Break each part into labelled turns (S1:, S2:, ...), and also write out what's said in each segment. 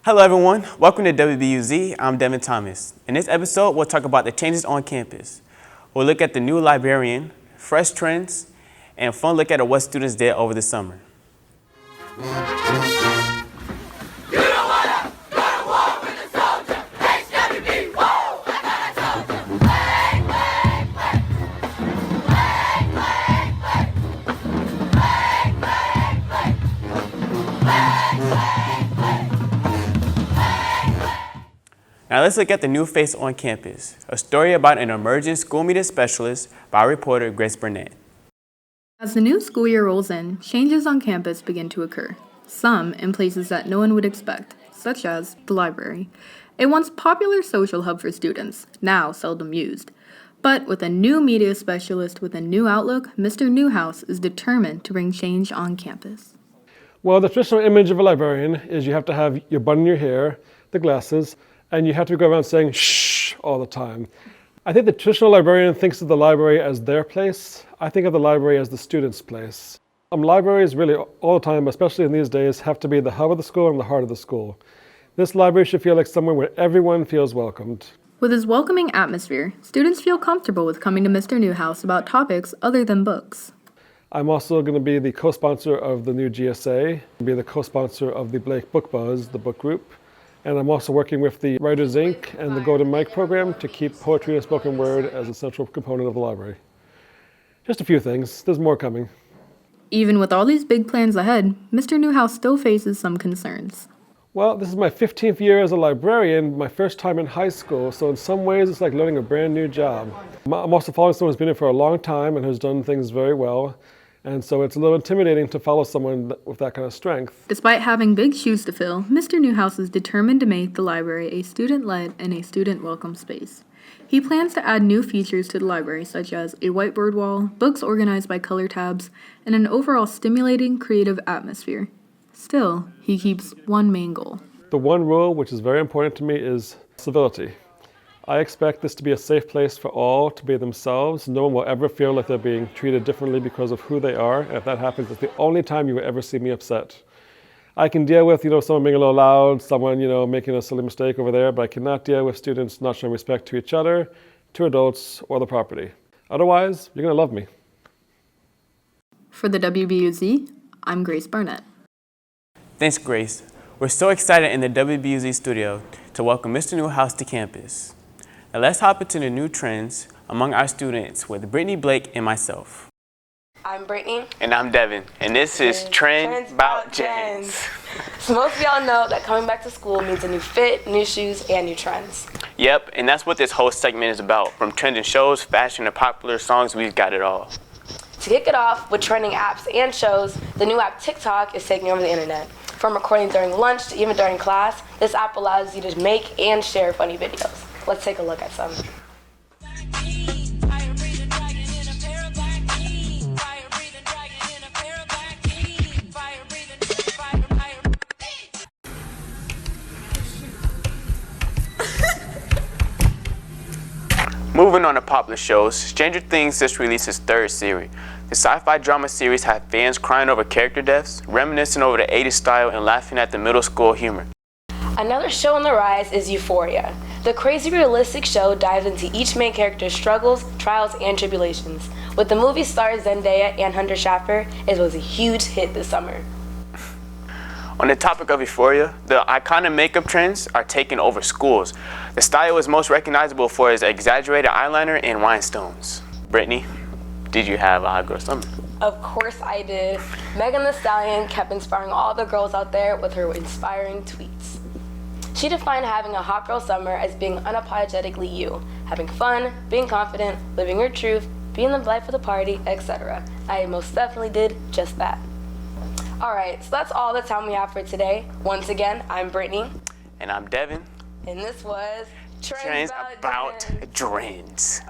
S1: Hello everyone, welcome to WBUZ. I'm Devin Thomas. In this episode, we'll talk about the changes on campus. We'll look at the new librarian, fresh trends, and a fun look at what students did over the summer. Now let's look at the new face on campus, a story about an emerging school media specialist by reporter Grace Barnett.
S2: As the new school year rolls in, changes on campus begin to occur, some in places that no one would expect, such as the library, a once popular social hub for students, now seldom used. But with a new media specialist with a new outlook, Mr. Newhouse is determined to bring change on campus.
S3: Well, the traditional image of a librarian is you have to have your bun in your hair, the glasses, and you have to go around saying shh all the time. I think the traditional librarian thinks of the library as their place. I think of the library as the student's place. Libraries really all the time, especially in these days, have to be the hub of the school and the heart of the school. This library should feel like somewhere where everyone feels welcomed.
S2: With his welcoming atmosphere, students feel comfortable with coming to Mr. Newhouse about topics other than books.
S3: I'm also going to be the co-sponsor of the new GSA, be the co-sponsor of the Blake Book Buzz, the book group. And I'm also working with the Writers Inc. and the Golden Mike program to keep poetry and spoken word as a central component of the library. Just a few things. There's more coming.
S2: Even with all these big plans ahead, Mr. Newhouse still faces some concerns.
S3: Well, this is my 15th year as a librarian, my first time in high school, so in some ways it's like learning a brand new job. I'm also following someone who's been here for a long time and has done things very well. And so it's a little intimidating to follow someone with that kind of strength. Despite
S2: having big shoes to fill, Mr. Newhouse is determined to make the library a student-led and a student-welcome space. He plans to add new features to the library, such as a whiteboard wall, books organized by color tabs, and an overall stimulating, creative atmosphere. Still, he keeps one main goal.
S3: The one rule, which is very important to me, is civility. I expect this to be a safe place for all to be themselves. No one will ever feel like they're being treated differently because of who they are. And if that happens, it's the only time you will ever see me upset. I can deal with, someone being a little loud, someone, making a silly mistake over there, but I cannot deal with students not showing respect to each other, to adults, or the property. Otherwise, you're going to love me.
S2: For the WBUZ, I'm Grace Barnett.
S1: Thanks, Grace. We're so excited in the WBUZ studio to welcome Mr. Newhouse to campus. Now let's hop into the new trends among our students with Britnee, Blake, and myself.
S4: I'm Britnee.
S1: And I'm Devin. And this is Trends About Trends.
S4: So most of y'all know that coming back to school means a new fit, new shoes, and new trends.
S1: Yep, and that's what this whole segment is about. From trending shows, fashion, to popular songs, we've got it all.
S4: To kick it off with trending apps and shows, the new app TikTok is taking over the internet. From recording during lunch to even during class, this app allows you to make and share funny videos. Let's take a look at some.
S1: Moving on to popular shows, Stranger Things just released its third series. The sci-fi drama series had fans crying over character deaths, reminiscing over the 80s style, and laughing at the middle school humor.
S4: Another show on the rise is Euphoria. The crazy realistic show dives into each main character's struggles, trials, and tribulations. With the movie stars Zendaya and Hunter Schafer, it was a huge hit this summer.
S1: On the topic of Euphoria, the iconic makeup trends are taking over schools. The style is most recognizable for its exaggerated eyeliner and rhinestones. Britnee, did you have a hot girl summer?
S4: Of course I did. Megan Thee Stallion kept inspiring all the girls out there with her inspiring tweets. She defined having a hot girl summer as being unapologetically you, having fun, being confident, living your truth, being the life of the party, etc. I most definitely did just that. Alright, so that's all the time we have for today. Once again, I'm Britnee.
S1: And I'm Devin.
S4: And this was
S1: Trends About Trends.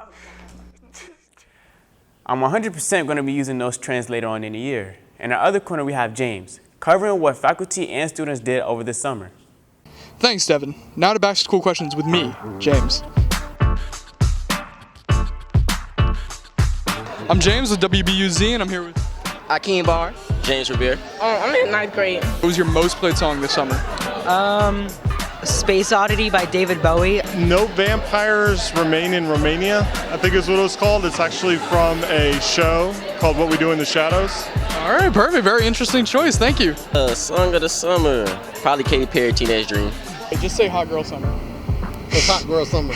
S1: I'm 100% going to be using those trends later on in the year. In our other corner, we have James, covering what faculty and students did over the summer.
S5: Thanks, Devin. Now to back to school questions with me, James. I'm James with WBUZ, and I'm here with
S6: Akeem Barnes.
S7: James Revere.
S6: I'm in 9th grade.
S5: What was your most played song this summer?
S6: Space Oddity by David Bowie.
S7: No Vampires Remain in Romania, I think is what it was called. It's actually from a show called What We Do in the Shadows.
S5: All right, perfect. Very interesting choice. Thank you.
S8: Song of the Summer. Probably Katy Perry, Teenage Dream.
S5: Just say Hot Girl Summer.
S9: It's Hot Girl Summer.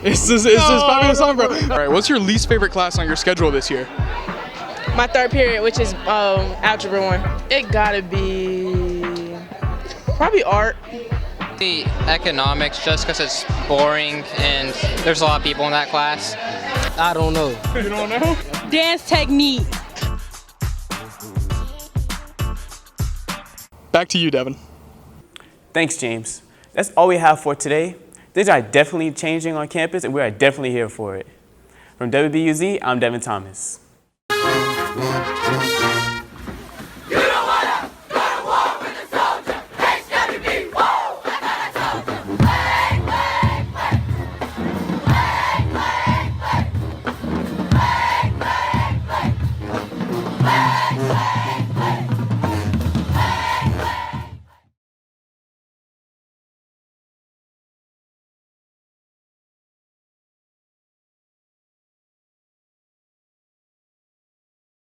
S5: It's this popular song, bro. All right, what's your least favorite class on your schedule this year?
S10: My third period, which is Algebra 1. It gotta be probably art.
S11: Economics, just because it's boring and there's a lot of people in that class.
S9: I don't know.
S5: You don't know?
S10: Dance technique.
S5: Back to you, Devin.
S1: Thanks, James. That's all we have for today. Things are definitely changing on campus, and we are definitely here for it. From WBUZ, I'm Devin Thomas.